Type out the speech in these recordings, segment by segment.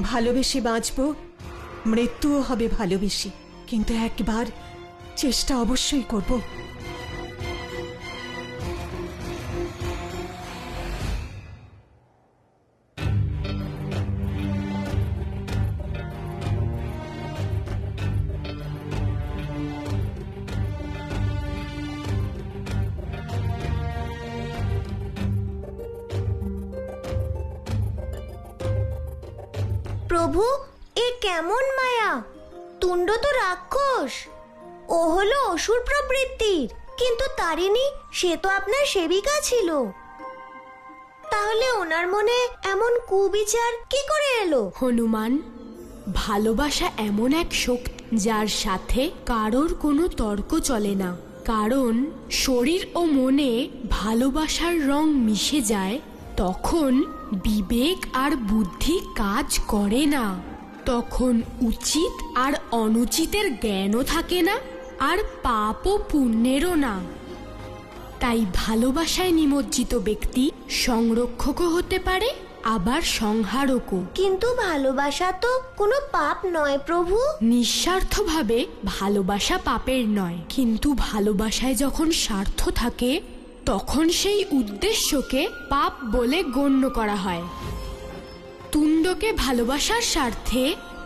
ভালোবেসে বাঁচব, মৃত্যুও হবে ভালোবেসে, কিন্তু একবার চেষ্টা অবশ্যই করব। প্রভু, এ কেমন মায়া? তুণ্ড তো রাক্ষস, ও হলো অসুর প্রবৃত্তির, কিন্তু তারিণী সে তো আপনার সেবিকা ছিল। তাহলে ওনার মনে এমন কুবিচার কি করে এলো? হনুমান, ভালোবাসা এমন এক শক্তি যার সাথে কারোর কোনো তর্ক চলে না। কারণ শরীর ও মনে ভালোবাসার রং মিশে যায়, তখন বিবেক আর বুদ্ধি কাজ করে না। তখন উচিত আর অনুচিতের জ্ঞানও থাকে না, আর পাপ ও পুণ্যেরও না। তাই ভালোবাসায় নিমজ্জিত ব্যক্তি সংরক্ষকও হতে পারে, আবার সংহারকও। কিন্তু ভালোবাসা তো কোনো পাপ নয় প্রভু। নিঃস্বার্থভাবে ভালোবাসা পাপের নয়, কিন্তু ভালোবাসায় যখন স্বার্থ থাকে তখন সেই উদ্দেশ্যকে পাপ বলে গণ্য করা হয়। তুণ্ডকে ভালোবাসার স্বার্থে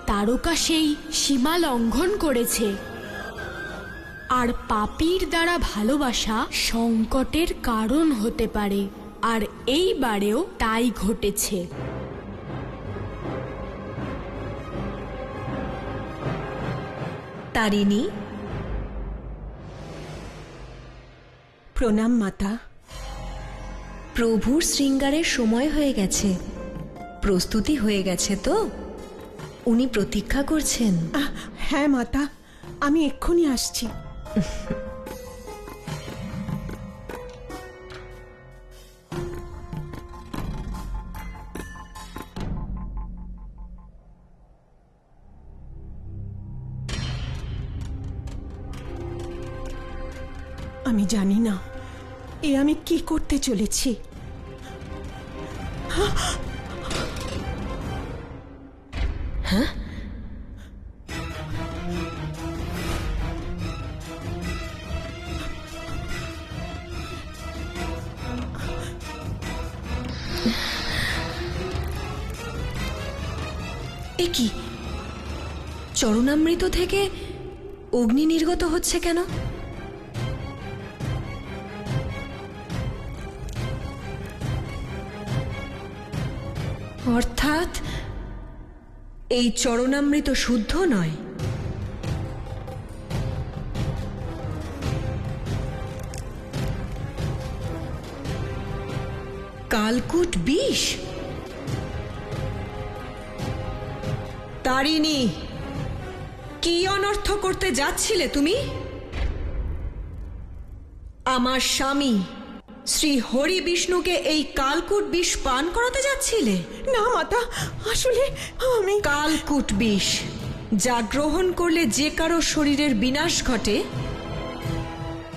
তারকা সেই সীমা লঙ্ঘন করেছে, আর পাপীর দ্বারা ভালোবাসা সংকটের কারণ হতে পারে, আর এইবারেও তাই ঘটেছে। তারিণী, প্রণাম মাতা। প্রভুর শৃঙ্গারের সময় হয়ে গেছে, প্রস্তুতি হয়ে গেছে তো? উনি প্রতীক্ষা করছেন। হ্যাঁ মাতা, আমি এক্ষুনি আসছি। আমি জানি না এ আমি কি করতে চলেছি। হ্যাঁ, এ কি? চরণামৃত থেকে অগ্নি নির্গত হচ্ছে কেন? অর্থাৎ এই চরণামৃত শুদ্ধ নয়। কালকূট বিষ। তারিণী, কি অনর্থ করতে যাচ্ছিলে তুমি? আমার স্বামী শ্রী হরি বিষ্ণুকে এই কালকূট বিষ পান করাতে যাচ্ছিলে? না মাতা, আসলে আমি কালকূট বিষ, যা গ্রহণ করলে যে কারো শরীরের বিনাশ ঘটে,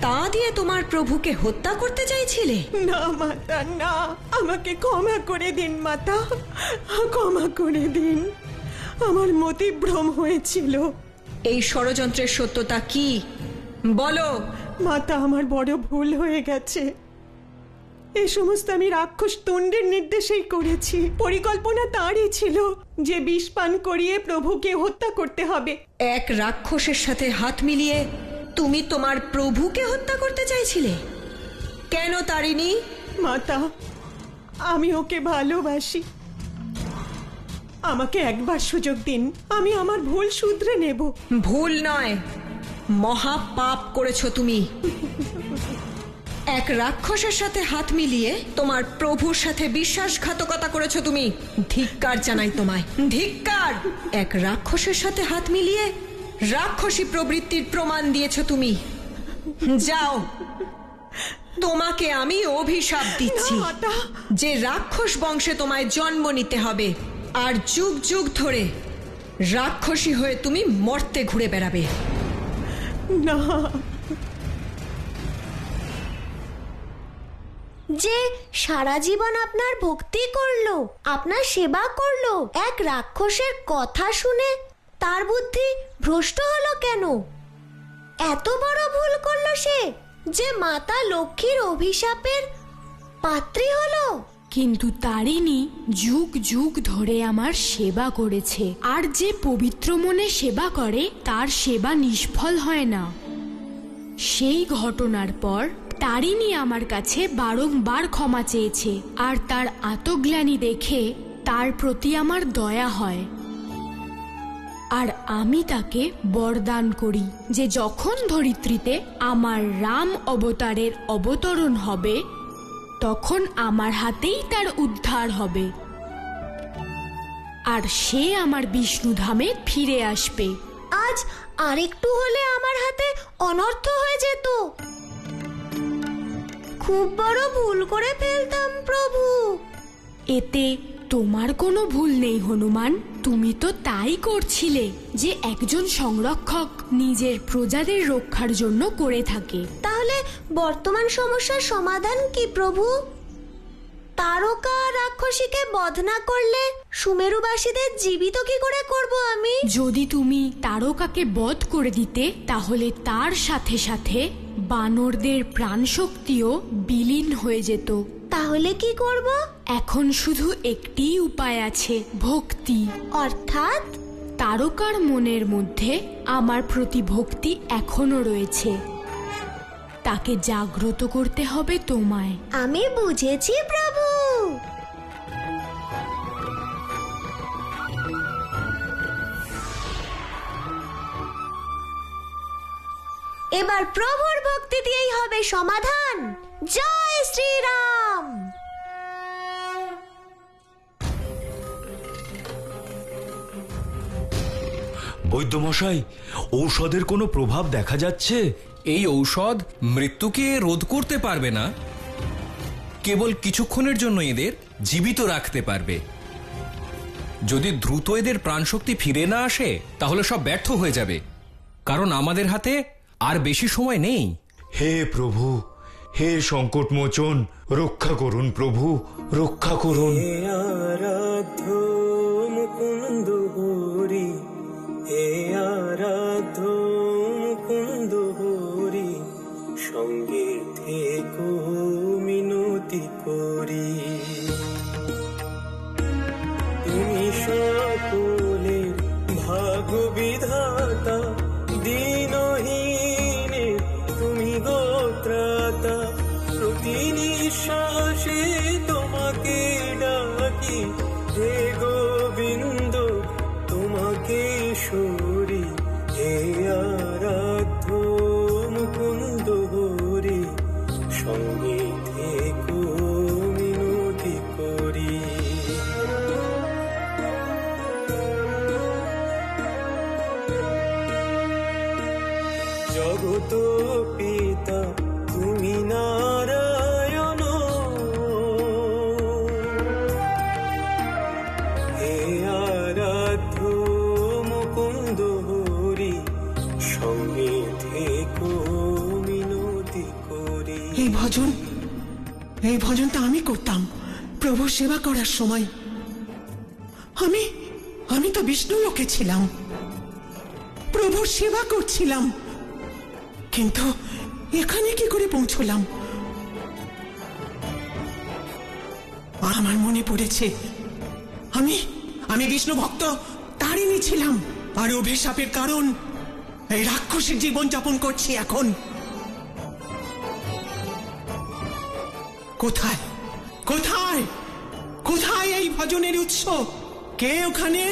তা দিয়ে তোমার প্রভুকে হত্যা করতে চাইছিলে? না মাতা, না, আমাকে ক্ষমা করে দিন মাতা, ক্ষমা করে দিন। আমার মতিভ্রম হয়েছিল। এই ষড়যন্ত্রের সত্যতা কি বলো? মাতা, আমার বড় ভুল হয়ে গেছে। এই সমস্ত আমি রাক্ষস তুণ্ডের নির্দেশেই করেছি। পরিকল্পনা তারই ছিল যে বিষ পান করিয়ে প্রভুকে হত্যা করতে হবে। এক রাক্ষসের সাথে হাত মিলিয়ে তুমি তোমার প্রভুকে হত্যা করতে চাইছিলে? কেন তারিণী? মাতা, আমি ওকে ভালোবাসি। আমাকে একবার সুযোগ দিন, আমি আমার ভুল শুধরে নেব। ভুল নয়, মহা পাপ করেছো তুমি। এক রাক্ষসের সাথে হাত মিলিয়ে তোমার প্রভুর সাথে বিশ্বাসঘাতকতা করেছো তুমি। ধিক্কার জানাই তোমায়, ধিক্কার! এক রাক্ষসের সাথে হাত মিলিয়ে রাক্ষসী প্রবৃত্তির প্রমাণ দিয়েছো তুমি। যাও, তোমাকে আমি অভিশাপ দিচ্ছি যে রাক্ষস বংশে তোমায় জন্ম নিতে হবে, আর যুগ যুগ ধরে রাক্ষসী হয়ে তুমি মর্তে ঘুরে বেড়াবে। না, যে সারা জীবন আপনার ভক্তি করলো, আপনার সেবা করলো, এক রাক্ষসের কথা শুনে তার বুদ্ধি ভ্রষ্ট হলো কেন? এত বড় ভুল করলো সে যে মাতা লক্ষ্মীর অভিশাপের পাত্রী হলো। কিন্তু তারিণী যুগ যুগ ধরে আমার সেবা করেছে, আর যে পবিত্র মনে সেবা করে তার সেবা নিষ্ফল হয় না। সেই ঘটনার পর তারিণী আমার কাছে বারংবার ক্ষমা চেয়েছে, আর তার আত্মগ্লানি দেখে তার প্রতি আমার দয়া হয়। আর আমি তাকে বরদান করি যে যখন ধরিত্রীতে আমার রাম অবতারের অবতরণ হবে তখন আমার হাতেই তার উদ্ধার হবে, আর সে আমার বিষ্ণুধামে ফিরে আসবে। আজ আরেকটু হলে আমার হাতে অনর্থ হয়ে যেত। খুব বড় ভুল করে ফেলতাম প্রভু। এতে তোমার কোনো ভুল নেই হনুমান। তুমি তো তাই করছিলে যে একজন সংরক্ষক নিজের প্রজাদের রক্ষার জন্য করে থাকে। তাহলে বর্তমান সমস্যার সমাধান কি প্রভু? তারকা রাক্ষসীকে বধ না করলে সুমেরুবাসীদের জীবিত কি করে করব আমি? যদি তুমি তারকাকে বধ করে দিতে তাহলে তার সাথে সাথে বানরদের প্রাণশক্তিও বিলীন হয়ে যেত। তাহলে কি করব? এখন শুধু একটি উপায় আছে, ভক্তি। অর্থাৎ তারকার মনের মধ্যে আমার প্রতি ভক্তি এখনো রয়েছে, তাকে জাগ্রত করতে হবে তোমায়। আমি বুঝেছি প্রভু। এবার প্রভুর ভক্তি দিয়েই হবে সমাধান। জয় শ্রীরাম। বৈদ্যমশাই, ঔষধের কোনো প্রভাব দেখা যাচ্ছে? এই ঔষধ মৃত্যুকে রোধ করতে পারবে না, কেবল কিছুক্ষণের জন্য এদের জীবিত রাখতে পারবে। যদি দ্রুত এদের প্রাণশক্তি ফিরে না আসে তাহলে সব ব্যর্থ হয়ে যাবে, কারণ আমাদের হাতে আর বেশি সময় নেই। হে প্রভু, হে সংকটমোচন, রক্ষা করুন প্রভু, রক্ষা করুন। আরাধ্য মুকুন্দ হরি, হে আরাধ্য মুকুন্দ হরি, সঙ্গে থেকো মিনতি করি। তুমি সকলের ভাগ্য বিধাতা, দীনহীনে তুমি গোত্রাতা। প্রতি নিঃশ্বাসে তোমাকে ডাকি, হে গোবিন্দ তোমাকে সরি। হে আরাধ্য মুকুন্দ হরি, সঙ্গে থেকো মিনতি করি। জগত পিতা তুমি নারায়ণ, হে আরাধ্য মুকুন্দ হরি, সঙ্গে থেকো মিনতি করি। এই ভজনটা আমি করতাম প্রভু সেবা করার সময়। আমি তো বিষ্ণু লোকে ছিলাম, প্রভুর সেবা করছিলাম, কিন্তু এখানে কি করে পৌঁছলাম? আমার মনে পড়েছে আমি বিষ্ণু ভক্ত তারিণী ছিলাম, আর অভিশাপের কারণ এই রাক্ষসের জীবন যাপন করছি এখন। কোথায় কোথায় কোথায় এই ভজনের উৎস? কে ওখানে?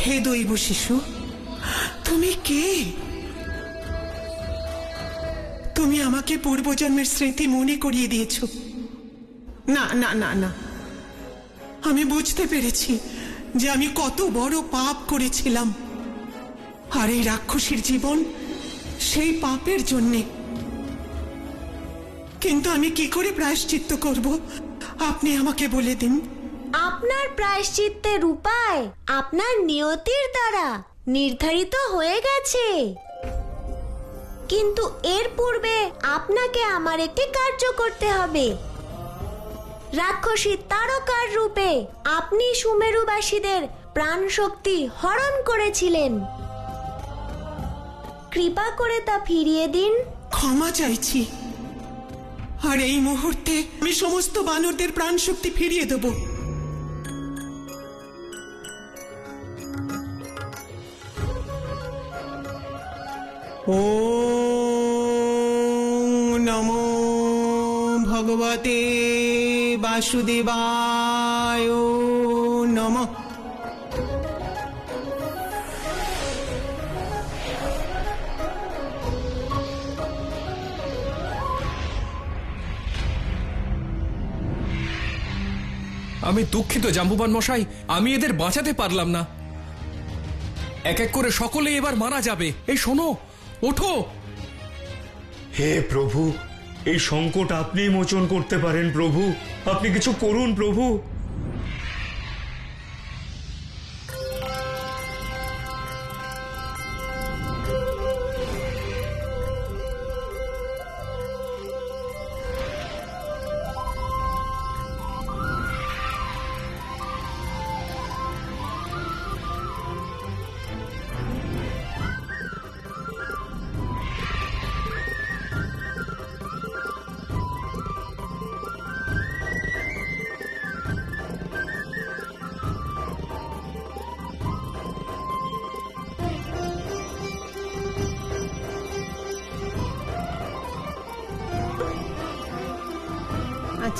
হে দৈব শিশু, তুমি কে? তুমি আমাকে পূর্বজন্মের স্মৃতি মনে করিয়ে দিয়েছ। না না না না, আমি বুঝতে পেরেছি যে আমি কত বড় পাপ করেছিলাম, আর এই রাক্ষসীর জীবন সেই পাপের জন্যে। কিন্তু আমি কি করে প্রায়শ্চিত্ত করব আপনি আমাকে বলে দিন। আপনার প্রায়শ্চিত্তের উপায় আপনার নিয়তির দ্বারা নির্ধারিত হয়ে গেছে, কিন্তু এর পূর্বে আপনাকে আমার একটি কার্য করতে হবে। রাক্ষসী তারকার রূপে আপনি সুমেরুবাসীদের প্রাণ শক্তি হরণ করেছিলেন, কৃপা করে তা ফিরিয়ে দিন। ক্ষমা চাইছি, আর এই মুহূর্তে আমি সমস্ত বানরদের প্রাণ শক্তি ফিরিয়ে দেব। ওম নমো ভগবতে বাসুদেবায় নমঃ। আমি দুঃখিত জাম্বুবান মশাই, আমি এদের বাঁচাতে পারলাম না। এক এক করে সকলেই এবার মারা যাবে। এই শোনো, ওঠো। হে প্রভু, এই সংকট আপনি মোচন করতে পারেন প্রভু, আপনি কিছু করুন প্রভু।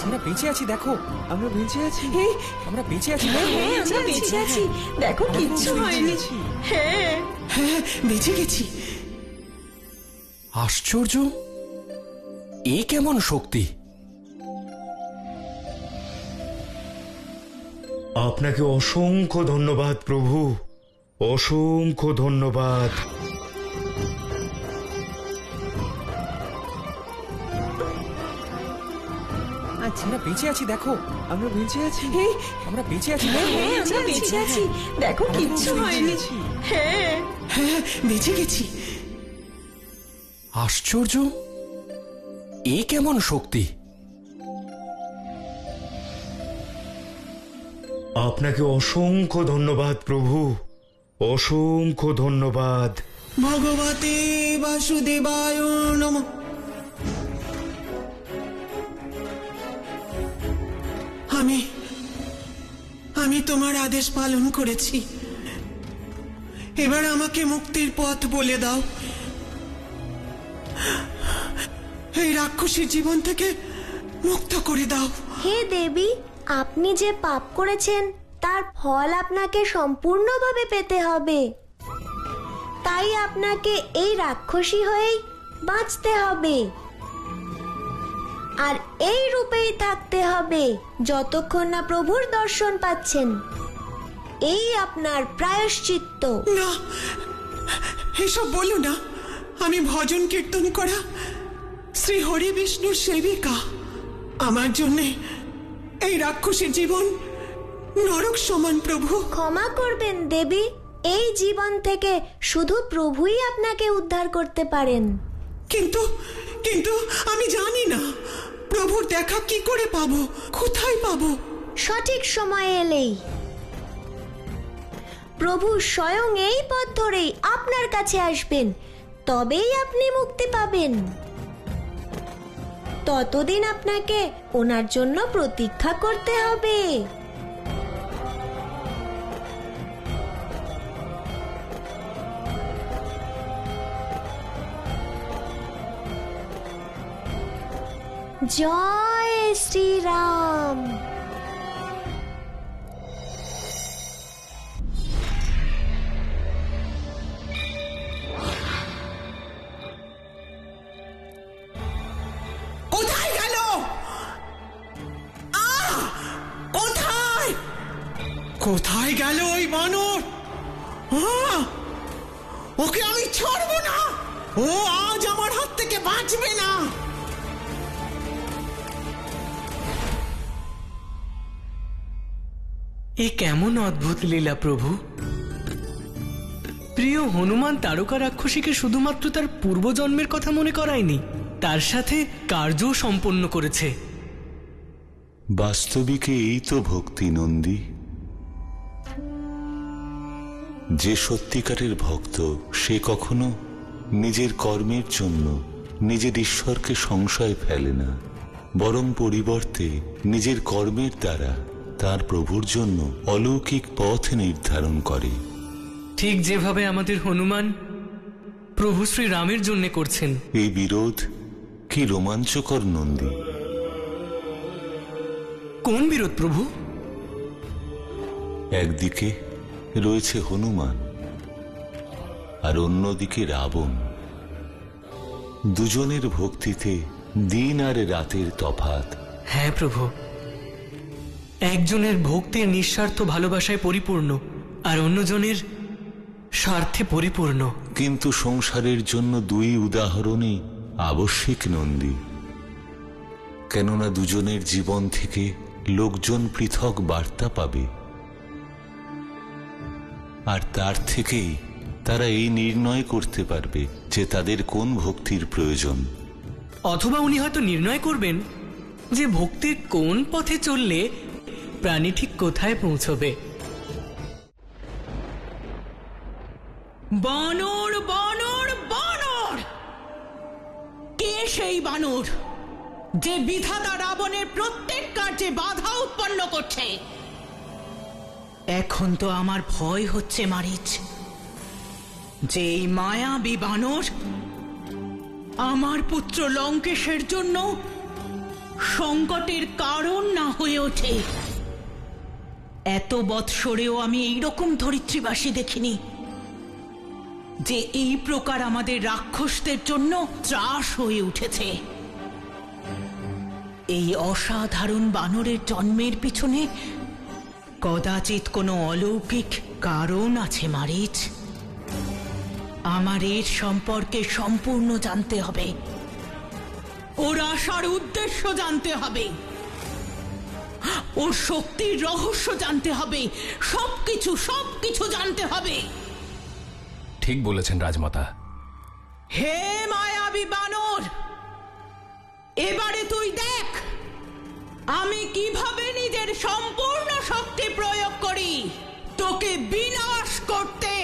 আমরা বেঁচে আছি, দেখো আমরা বেঁচে আছি, আমরা বেঁচে আছি, আমরা বেঁচে আছি, দেখো কিচ্ছু হয়নি। হ্যাঁ হ্যাঁ, বেঁচে গেছি। আশ্চর্য, এ কেমন শক্তি! আপনাকে অসংখ্য ধন্যবাদ প্রভু, অসংখ্য ধন্যবাদ। আমরা বেঁচে আছি, দেখো আমরা বেঁচে আছি, আমরা বেঁচে আছি, আমরা বেঁচে আছি, দেখো কিচ্ছু হয়নি। হ্যাঁ হ্যাঁ, বেঁচে গেছি। আশ্চর্য, এ কেমন শক্তি! আপনাকে অসংখ্য ধন্যবাদ প্রভু, অসংখ্য ধন্যবাদ। ভগবতে বাসুদেবায় নমঃ। আমি তোমার আদেশ পালন করেছি, এবার আমাকে মুক্তির পথ বলে দাও। এই রাক্ষসীর জীবন থেকে মুক্ত করে দাও। হে দেবী, আপনি যে পাপ করেছেন তার ফল আপনাকে সম্পূর্ণভাবে পেতে হবে, তাই আপনাকে এই রাক্ষসী হয়েই বাঁচতে হবে, আর এই রূপেই থাকতে হবে যতক্ষণ না প্রভুর দর্শন পাচ্ছেন। এই আপনার প্রায়শ্চিত্ত। না, এসব বলো না। আমি ভজন কীর্তন করা শ্রী হরি বিষ্ণুর সেবিকা। আমার জন্যে এই রাক্ষসীর জীবন নরক সমান প্রভু। ক্ষমা করবেন দেবী, এই জীবন থেকে শুধু প্রভুই আপনাকে উদ্ধার করতে পারেন। কিন্তু কিন্তু আমি জানি না প্রভুর দেখা কি করে পাবো, কোথায় পাবো? সঠিক সময়ে এলেই প্রভু স্বয়ং এই পথ ধরেই আপনার কাছে আসবেন, তবেই আপনি মুক্তি পাবেন। ততদিন আপনাকে ওনার জন্য প্রতীক্ষা করতে হবে। জয় শ্রীরাম। কোথায় গেল? কোথায় কোথায় গেল ওই বানর? ওকে আমি ছাড়বো না, ও আজ আমার হাত থেকে বাঁচবে না। এ কেমন অদ্ভুত লীলা প্রভু। প্রিয় হনুমান তারকা রাক্ষসীকে শুধুমাত্র তার পূর্বজন্মের কথা মনে করায়নি, তার সাথে কার্যও সম্পন্ন করেছে। বাস্তবিকে এই তো ভক্তি নন্দী। যে সত্যিকারের ভক্ত সে কখনো নিজের কর্মের জন্য নিজের ঈশ্বরকে সংশয় ফেলে না, বরং পরিবর্তে নিজের কর্মের দ্বারা তার প্রভুর জন্য অলৌকিক পথ নির্ধারণ করে। ঠিক যেভাবে আমাদের হনুমান প্রভু শ্রী রামের জন্য করছেন। এই বিরোধ কি রোমাঞ্চকর নন্দী। কোন বিরোধ প্রভু? একদিকে রয়েছে হনুমান আর অন্যদিকে রাবণ। দুজনের ভক্তিতে দিন আর রাতের তফাৎ। হ্যাঁ প্রভু, একজনের ভক্তির নিঃস্বার্থ ভালোবাসায় পরিপূর্ণ আর অন্যজনের স্বার্থে পরিপূর্ণ। কিন্তু সংসারের জন্য দুই উদাহরণই আবশ্যিক নন্দী, কেননা দুজনের জীবন থেকে লোকজন পৃথক বার্তা পাবে, আর তার থেকেই তারা এই নির্ণয় করতে পারবে যে তাদের কোন ভক্তির প্রয়োজন। অথবা উনি হয়তো নির্ণয় করবেন যে ভক্তির কোন পথে চললে প্রাণী ঠিক কোথায় পৌঁছবে। বানর বানর বানর! কে সেই বানর যে বিধাতা রাবণের প্রত্যেক কার্যে বাধা উৎপন্ন করছে? এখন তো আমার ভয় হচ্ছে মারিচ, যে এই মায়াবী বানর আমার পুত্র লঙ্কেশের জন্য সংকটের কারণ না হয়ে ওঠে। এত বৎসরেও আমি এইরকম ধরিত্রীবাসী দেখিনি যে এই প্রকার আমাদের রাক্ষসদের জন্য ত্রাস হয়ে উঠেছে। এই অসাধারণ বানরের জন্মের পিছনে কদাচিৎ কোনো অলৌকিক কারণ আছে মারিচ। আমার এর সম্পর্কে সম্পূর্ণ জানতে হবে, ওর আসার উদ্দেশ্য জানতে হবে, ওর শক্তির রহস্য জানতে হবে, সবকিছু জানতে হবে। ঠিক বলেছেন রাজমাতা। হে মায়াবী বানর, এবারে তুই দেখ আমি কিভাবে নিজের সম্পূর্ণ শক্তি প্রয়োগ করি তোকে বিনাশ করতে।